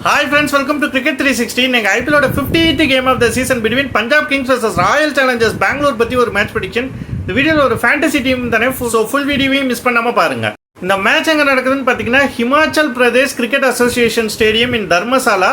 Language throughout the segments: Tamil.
Hi friends, welcome to Cricket 360. Next IPL 58th game of the season between Punjab Kings versus Royal Challengers Bangalore பத்தி ஒரு மேட்ச் prediction. இந்த வீடியோல ஒரு ஃபேண்டசி டீம் தானே, சோ ஃபுல் வீடியோவையும் மிஸ் பண்ணாம பாருங்க. இந்த மேட்ச் எங்க நடக்குதுன்னு பாத்தீங்கன்னா Himachal Pradesh cricket association stadium in Dharamshala.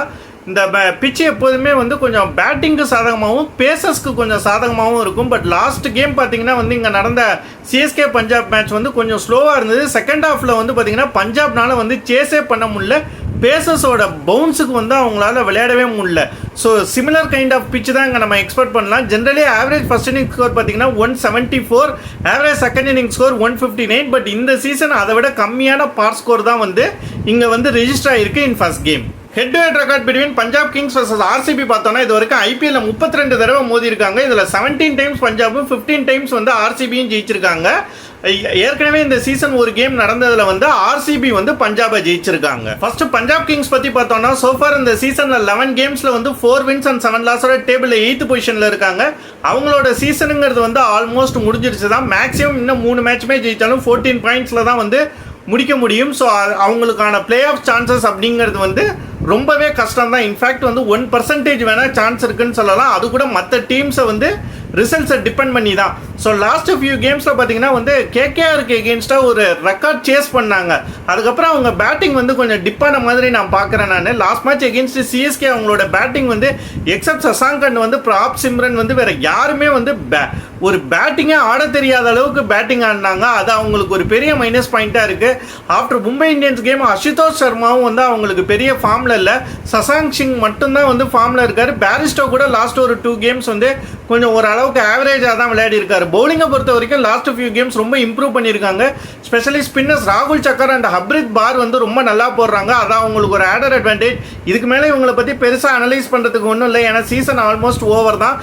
இந்த பிட்ச் எப்போதுமே வந்து கொஞ்சம் பேட்டிங்கு சாதகமாகவும் பேசர்ஸ்க்கு கொஞ்சம் சாதகமாகவும் இருக்கும். பட் லாஸ்ட் கேம் பார்த்தீங்கன்னா வந்து இங்கே நடந்த சிஎஸ்கே பஞ்சாப் மேட்ச் வந்து கொஞ்சம் ஸ்லோவாக இருந்தது. செகண்ட் ஹாஃபில் வந்து பார்த்தீங்கன்னா பஞ்சாப்னால வந்து சேஸே பண்ண முடியல. பேசர்ஸோட பவுன்ஸுக்கு வந்து அவங்களால விளையாடவே முடியல. So similar kind of pitch தான் இங்கே நம்ம எக்ஸ்பெக்ட் பண்ணலாம். Generally average first inning score பார்த்தீங்கன்னா 174, average second inning score 159. But இந்த சீசன் அதை விட கம்மியான பார் ஸ்கோர் தான் வந்து இங்கே வந்து ரெஜிஸ்டர் ஆகிருக்கு in first game. Head to head record between Punjab Kings versus RCB பார்த்தோம்னா இது வரைக்கும் ஐபிஎல்ல 32 தடவை மோதி இருக்காங்க. இதில் 17 டைம்ஸ் பஞ்சாபும் 15 டைம்ஸ் வந்து ஆர்சிபியும் ஜெயிச்சிருக்காங்க. ஏற்கனவே இந்த சீசன் ஒரு கேம் நடந்ததுல வந்து ஆர்சிபி வந்து பஞ்சாபை ஜெயிச்சிருக்காங்க. ஃபர்ஸ்ட் பஞ்சாப் கிங்ஸ் பத்தி பார்த்தோம்னா சோஃபார் இந்த சீசன்ல 11 கேம்ஸ்ல வந்து 4 wins and 7 losஸோட டேபிள்ல 8th பொசிஷன்ல இருக்காங்க. அவங்களோட சீசனுங்கிறது வந்து ஆல்மோஸ்ட் முடிஞ்சிருச்சு தான். மேக்ஸிமம் இன்னும் 3 மேட்ச்மே ஜெயிச்சாலும் 14 பாயிண்ட்ஸ்ல தான் வந்து முடிக்க முடியும். ஸோ அவங்களுக்கான பிளே ஆஃப் சான்சஸ் அப்படிங்கிறது வந்து ரொம்பவே கஷ்டம் தான். இன்ஃபேக்ட் வந்து 1% வேணால் சான்ஸ் இருக்குன்னு சொல்லலாம். அது கூட மற்ற டீம்ஸை வந்து ரிசல்ட்ஸை டிபெண்ட் பண்ணி தான். ஸோ லாஸ்ட் ஃபியூ கேம்ஸில் பார்த்தீங்கன்னா வந்து கேகேஆருக்கு எகென்ஸ்டாக ஒரு ரெக்கார்ட் சேஸ் பண்ணாங்க. அதுக்கப்புறம் அவங்க பேட்டிங் வந்து கொஞ்சம் டிப்பான மாதிரி நான் பார்க்குறேன். நான் லாஸ்ட் மேட்ச் எகென்ஸ்ட் சிஎஸ்கே அவங்களோட பேட்டிங் வந்து எக்ஸப்ட் சசாங்க் அண்ட் வந்து பிராப் சிம்ரன் வந்து வேற யாருமே வந்து ஒரு பேட்டிங்கே ஆட தெரியாத அளவுக்கு பேட்டிங் ஆடினாங்க. அது அவங்களுக்கு ஒரு பெரிய மைனஸ் பாயிண்டாக இருக்குது. After Mumbai Indians game Ashutosh சர்மாவும் வந்து அவங்களுக்கு பெரிய ஃபார்மில் இல்லை. சசாங்க் சிங் மட்டும்தான் வந்து ஃபார்மில் இருக்கார். பேரிஸ்டோ கூட லாஸ்ட் ஒரு 2 கேம்ஸ் வந்து கொஞ்சம் ஓரளவுக்கு ஆவரேஜாக தான் விளையாடி இருக்காரு. பவுலிங்கை பொறுத்த வரைக்கும் லாஸ்ட் ஃபியூ கேம்ஸ் ரொம்ப இம்ப்ரூவ் பண்ணியிருக்காங்க. ஸ்பெஷலி ஸ்பின்னர்ஸ் ராகுல் சக்கர் அண்ட் ஹப்ரித் பார் வந்து ரொம்ப நல்லா போடுறாங்க. அதான் அவங்களுக்கு ஒரு ஆடர் அட்வான்டேஜ். இதுக்கு மேலே இவங்களை பற்றி பெருசாக அனலைஸ் பண்ணுறதுக்கு ஒன்றும் இல்லை. ஏன்னா சீசன் ஆல்மோஸ்ட் ஓவர் தான்.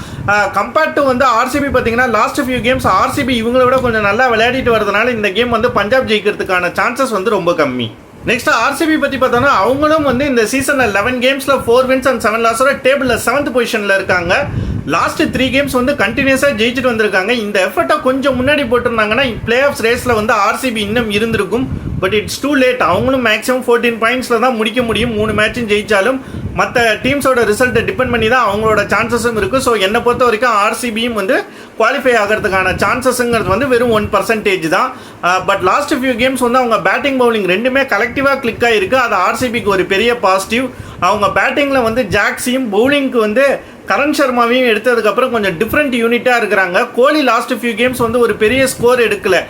கம்பேர்ட் டு வந்து ஆர்சிபி பார்த்தீங்கன்னா லாஸ்ட் ஃபியூ கேம்ஸ் ஆர்சிபி இவங்கள விட கொஞ்சம் நல்லா விளையாடிட்டு வரதுனால இந்த கேம் வந்து பஞ்சாப் ஜெயிக்கிறதுக்கான சான்சஸ் வந்து ரொம்ப கம்மி. நெக்ஸ்ட் ஆர்சிபி பற்றி பார்த்தோம்னா அவங்களும் வந்து இந்த சீசனில் 11 கேம்ஸில் 4 wins and 7 losஸோட டேபிளில் 7th பொசிஷனில் இருக்காங்க. லாஸ்ட் 3 கேம்ஸ் வந்து கண்டினியூஸாக ஜெயிச்சுட்டு வந்திருக்காங்க. இந்த எஃபர்ட்டை கொஞ்சம் முன்னாடி போட்டிருந்தாங்கன்னா பிளே ஆஃப் ரேஸில் வந்து ஆர்சிபி இன்னும் இருந்திருக்கும். But it's too late. அவங்களும் மேக்ஸிமம் 14 பாயிண்ட்ஸில் தான் முடிக்க முடியும். 3 மேட்சும் ஜெயிச்சாலும் மற்ற டீம்ஸோட ரிசல்ட்டை டிபெண்ட் பண்ணி தான் அவங்களோட சான்சஸும் இருக்குது. ஸோ என்னை பொறுத்த வரைக்கும் ஆர்சிபியும் வந்து குவாலிஃபை ஆகிறதுக்கான சான்சஸுங்கிறது வந்து வெறும் 1% தான். பட் லாஸ்ட் ஃபியூ கேம்ஸ் வந்து அவங்க பேட்டிங் பவுலிங் ரெண்டுமே கலெக்டிவாக கிளிக் ஆகிருக்கு. அது ஆர்சிபிக்கு ஒரு பெரிய பாசிட்டிவ். அவங்க பேட்டிங்கில் வந்து ஜாக்ஸியும் பவுலிங்க்கு வந்து கரண் சர்மாவையும் எடுத்ததுக்கப்புறம் கொஞ்சம் டிஃப்ரெண்ட் யூனிட்டாக இருக்கிறாங்க. கோலி லாஸ்ட் ஃபியூ கேம்ஸ் வந்து ஒரு பெரிய ஸ்கோர் எடுக்கலை.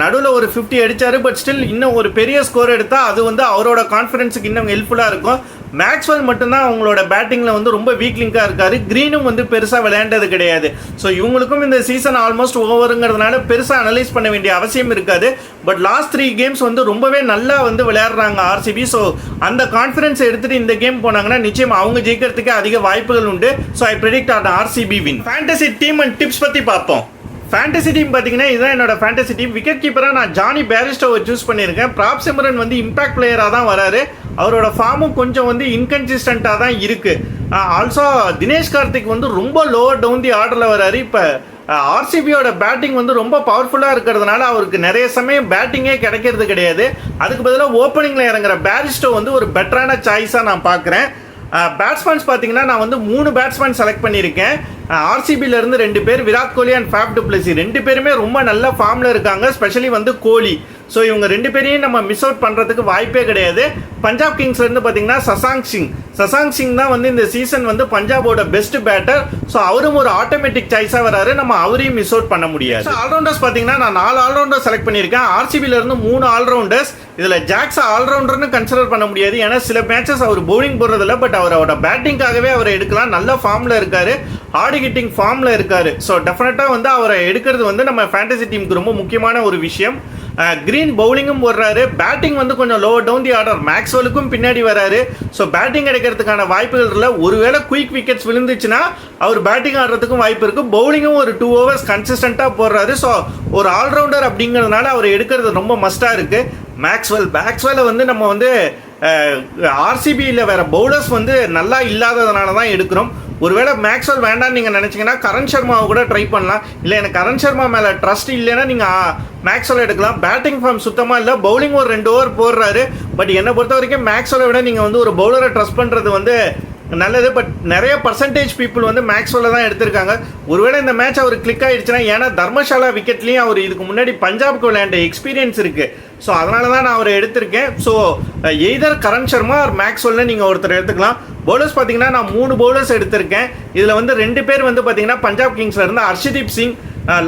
நடுவில் ஒரு 50 அடித்தார். பட் ஸ்டில் இன்னும் ஒரு பெரிய ஸ்கோர் எடுத்தால் அது வந்து அவரோட கான்ஃபிடன்ஸுக்கு இன்னும் ஹெல்ப்ஃபுல்லாக இருக்கும். மேக்ஸ்வெல் மட்டும்தான் அவங்களோட பேட்டிங்கில் வந்து ரொம்ப வீக் லிங்காக இருக்காரு. க்ரீனும் வந்து பெருசாக விளையாண்டது கிடையாது. ஸோ இவங்களுக்கும் இந்த சீசன் ஆல்மோஸ்ட் ஓவருங்கிறதுனால பெருசாக அனலைஸ் பண்ண வேண்டிய அவசியம் இருக்காது. பட் லாஸ்ட் 3 கேம்ஸ் வந்து ரொம்பவே நல்லா வந்து விளையாடுறாங்க ஆர்சிபி. ஸோ அந்த கான்ஃபிடன்ஸை எடுத்துகிட்டு இந்த கேம் போனாங்கன்னா நிச்சயம் அவங்க ஜெயிக்கிறதுக்கு அதிக வாய்ப்புகள் உண்டு. So I predict on RCB win. Fantasy team and tips பற்றி பார்ப்போம். ஃபேண்டசி டீம் பார்த்தீங்கன்னா இதுதான் என்னோட ஃபேண்டசி டீம். விக்கெட் கீப்பராக நான் ஜானி பேரிஸ்டோவை சூஸ் பண்ணியிருக்கேன். பிராப் சிம்ரன் வந்து இம்பாக்ட் பிளேயராக தான் வராரு. அவரோட ஃபார்மும் கொஞ்சம் வந்து இன்கன்சிஸ்டண்ட்டாக தான் இருக்குது. ஆல்சோ தினேஷ் கார்த்திக் வந்து ரொம்ப லோவர் டவுன் தி ஆர்டரில் வராரு. இப்போ ஆர்சிபியோட பேட்டிங் வந்து ரொம்ப பவர்ஃபுல்லாக இருக்கிறதுனால அவருக்கு நிறைய சமயம் பேட்டிங்கே கிடைக்கிறது கிடையாது. அதுக்கு பதிலாக ஓப்பனிங்கில் இறங்குற பேரிஸ்டோ வந்து ஒரு பெட்டரான சாய்ஸாக நான் பார்க்குறேன். பேட்ஸ்மேன்ஸ் பார்த்தீங்கன்னா நான் வந்து 3 பேட்ஸ்மேன் செலக்ட் பண்ணியிருக்கேன். ஆர்சிபியிலேருந்து 2 பேர், விராட் கோலி அண்ட் ஃபேப் டு பிளஸி 2 பேருமே ரொம்ப நல்ல ஃபார்மில் இருக்காங்க. ஸ்பெஷலி வந்து கோலி. ஸோ இவங்க 2 பேரையும் நம்ம மிஸ் அவுட் பண்ணுறதுக்கு வாய்ப்பே கிடையாது. பஞ்சாப் கிங்ஸ்லேருந்து பார்த்தீங்கன்னா சசாங்க் சிங் தான் வந்து இந்த சீசன் வந்து பஞ்சாபோட பெஸ்ட் பேட்டர். ஸோ அவரும் ஒரு ஆட்டோமேட்டிக் சாய்ஸாக வராரு. நம்ம அவரையும் மிஸ் அவுட் பண்ண முடியாது. ஆல்ரவுண்டர்ஸ் பார்த்தீங்கன்னா நான் 4 ஆல்ரவுண்டர் செலக்ட் பண்ணியிருக்கேன். ஆர்சிபியிலேருந்து 3 ஆல்ரவுண்டர்ஸ். இதில் ஜாக்ஸை ஆல்ரவுண்டர்னு கன்சிடர் பண்ண முடியாது. ஏன்னா சில மேட்சஸ் அவர் பவுலிங் போடுறதில்ல. பட் அவரோட பேட்டிங்காகவே அவரை எடுக்கலாம். நல்ல ஃபார்மில் இருக்காரு. ஹார்ட் ஹிட்டிங் ஃபார்மில் இருக்காரு. ஸோ டெஃபினட்டாக வந்து அவரை எடுக்கிறது வந்து நம்ம ஃபேண்டசி டீமுக்கு ரொம்ப முக்கியமான ஒரு விஷயம். கிரீன் பவுலிங்கும் போடுறாரு. பேட்டிங் வந்து கொஞ்சம் லோவர் டவுன் தி ஆர்டர். மேக்ஸ்வெலுக்கும் பின்னாடி வராரு. ஸோ பேட்டிங் கிடைக்கிறதுக்கான வாய்ப்புகள் இல்லை. ஒருவேளை குயிக் விக்கெட்ஸ் விழுந்துச்சுன்னா அவர் பேட்டிங் ஆடுறதுக்கும் வாய்ப்பு இருக்குது. பவுலிங்கும் ஒரு 2 overs கன்சிஸ்டண்ட்டாக போடுறாரு. ஸோ ஒரு ஆல்ரவுண்டர் அப்படிங்கிறதுனால அவர் எடுக்கிறது ரொம்ப மஸ்ட்டாக இருக்குது. மேக்ஸ்வெல்லை வந்து நம்ம வந்து ஆர்சிபியில் வேற பவுலர்ஸ் வந்து நல்லா இல்லாததுனால தான் எடுக்கிறோம். ஒருவேளை மேக்ஸ்வெல் வேண்டாம்னு நீங்கள் நினச்சிங்கன்னா கரண் சர்மாவை கூட ட்ரை பண்ணலாம். இல்லை எனக்கு கரண் சர்மா மேலே ட்ரஸ்ட் இல்லைன்னா நீங்கள் மேக்ஸ்வெல் எடுக்கலாம். பேட்டிங் ஃபார்ம் சுத்தமாக இல்லை, பவுலிங் ஒரு 2 ஓவர் போடுறாரு. பட் என்னை பொறுத்த வரைக்கும் மேக்ஸ்வெலை விட நீங்கள் வந்து ஒரு பவுலரை ட்ரஸ்ட் பண்ணுறது வந்து நல்லது. பட் நிறைய பர்சன்டேஜ் பீப்புள் வந்து மேக்ஸ்வெல்ல தான் எடுத்திருக்காங்க. ஒருவேளை இந்த மேட்ச் அவர் கிளிக் ஆயிடுச்சுன்னா, ஏன்னா தர்மசாலா விக்கெட்லேயும் அவர் இதுக்கு முன்னாடி பஞ்சாப்க்கு விளையாண்ட எக்ஸ்பீரியன்ஸ் இருக்குது. ஸோ அதனால தான் நான் அவரை எடுத்திருக்கேன். ஸோ எய்தர் கரண் சர்மா ஒரு மேக்ஸ்வெல்ல நீங்கள் ஒருத்தர் எடுத்துக்கலாம். பவுலர்ஸ் பார்த்தீங்கன்னா நான் 3 பவுலர்ஸ் எடுத்திருக்கேன். இதில் வந்து 2 பேர் வந்து பார்த்தீங்கன்னா பஞ்சாப் கிங்ஸ்ல இருந்து Harshdeep Singh.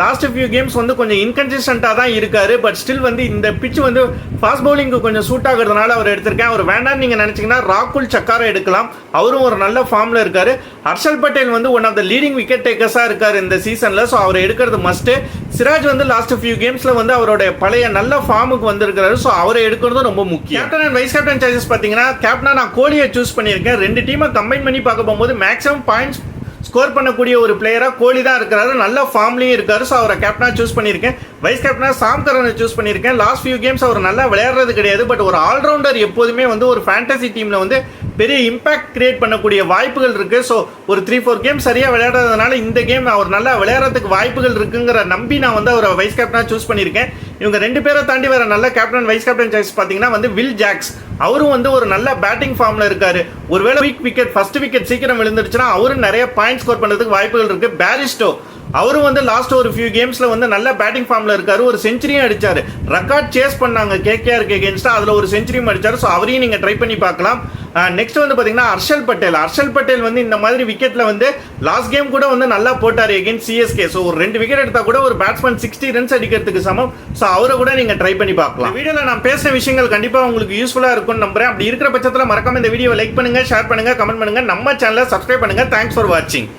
Last few games வந்து கொஞ்சம் இன்கன்சிஸ்டண்ட்டாக தான் இருக்காரு. பட் ஸ்டில் வந்து இந்த பிச் வந்து ஃபாஸ்ட் பவுலிங்க்கு கொஞ்சம் சூட் ஆகுறதுனால அவர் எடுத்திருக்கேன். அவர் வேண்டாம்னு நீங்கள் நினச்சிங்கன்னா ராகுல் சக்காரை எடுக்கலாம். அவரும் ஒரு நல்ல ஃபார்மில் இருக்கார். ஹர்ஷல் பட்டேல் வந்து one of the leading wicket டேக்கர்ஸாக இருக்கார் இந்த சீசனில். ஸோ அவர் எடுக்கிறது மஸ்ட்டு. சிராஜ் வந்து லாஸ்ட் ஃபியூ கேம்ஸில் வந்து அவருடைய பழைய நல்ல ஃபார்முக்கு வந்திருக்கிறாரு. ஸோ அவரை எடுக்கிறதும் ரொம்ப முக்கியம். Captain and vice captain choices பார்த்தீங்கன்னா, கேப்டனா நான் கோலியை சூஸ் பண்ணியிருக்கேன். 2 டீமை கம்பைன் பண்ணி பார்க்க போகும்போது மேக்ஸிமம் பாயிண்ட்ஸ் ஸ்கோர் பண்ணக்கூடிய ஒரு பிளேயராக கோலி தான் இருக்கிறாரு. நல்ல ஃபார்ம்லையும் இருக்காரு. ஸோ அவரை கேப்டனாக சூஸ் பண்ணியிருக்கேன். வைஸ் கேப்டனாக சாம் கரனை சூஸ் பண்ணியிருக்கேன். லாஸ்ட் ஃபியூ கேம்ஸ் அவர் நல்லா விளையாடுறது கிடையாது. பட் ஒரு ஆல்ரவுண்டர் எப்போதுமே வந்து ஒரு ஃபேண்டசி டீமில் வந்து பெரிய இம்பாக்ட் கிரியேட் பண்ணக்கூடிய வாய்ப்புகள் இருக்குது. ஸோ ஒரு 3-4 கேம் சரியாக விளையாடுறதுனால இந்த கேம் அவர் நல்லா விளையாடுறதுக்கு வாய்ப்புகள் இருக்குங்கிற நம்பி நான் வந்து அவரை வைஸ் கேப்டனாக சூஸ் பண்ணியிருக்கேன். இவங்க 2 பேரை தாண்டி வேற நல்ல கேப்டன் வைஸ் கேப்டன் சாய்ஸ் பார்த்தீங்கன்னா வந்து வில் ஜாக்ஸ். அவரும் வந்து ஒரு நல்ல பேட்டிங் ஃபார்ம்ல இருக்காரு. ஒருவேளை ஃபர்ஸ்ட் விக்கெட் சீக்கிரம் விழுந்துருச்சுன்னா அவரும் நிறைய பாயிண்ட் ஸ்கோர் பண்ணுறதுக்கு வாய்ப்புகள் இருக்கு. பேரிஸ்டோ அவரும் வந்து லாஸ்ட் ஒரு ஃபியூ கேம்ஸ்ல வந்து நல்ல பேட்டிங் ஃபார்ம்ல இருக்காரு. ஒரு செஞ்சுரியும் அடிச்சாரு. ரெக்கார்ட் சேஸ் பண்ணாங்க கேகேஆருக்கு அகேன்ஸ்டா, அதுல ஒரு செஞ்சுரியும் அடிச்சாரு. ஸோ அவரையும் நீங்க ட்ரை பண்ணி பார்க்கலாம். நெக்ஸ்ட் வந்து பாத்தீங்கன்னா ஹர்ஷல் பட்டேல் வந்து இந்த மாதிரி விக்கெட்ல வந்து லாஸ்ட் கேம் கூட வந்து நல்லா போட்டாரு அகேன்ஸ்ட் சிஎஸ்கே. ஸோ ஒரு 2 விக்கெட் எடுத்தா கூட ஒரு பேட்ஸ்மேன் 60 ரன்ஸ் அடிக்கிறதுக்கு சமம். ஸோ அவரை கூட நீங்க ட்ரை பண்ணி பார்க்கலாம். வீடியோல நான் பேசின விஷயங்கள் கண்டிப்பா உங்களுக்கு யூஸ்ஃபுல்லா இருக்கும்னு நம்புறேன். அப்படி இருக்கிற பட்சத்தில் மறக்காம இந்த வீடியோ லைக் பண்ணுங்க, ஷேர் பண்ணுங்க, கமெண்ட் பண்ணுங்க, நம்ம சேனலை சப்ஸ்கிரைப் பண்ணுங்க. தேங்க்ஸ் ஃபார் வாட்சிங்.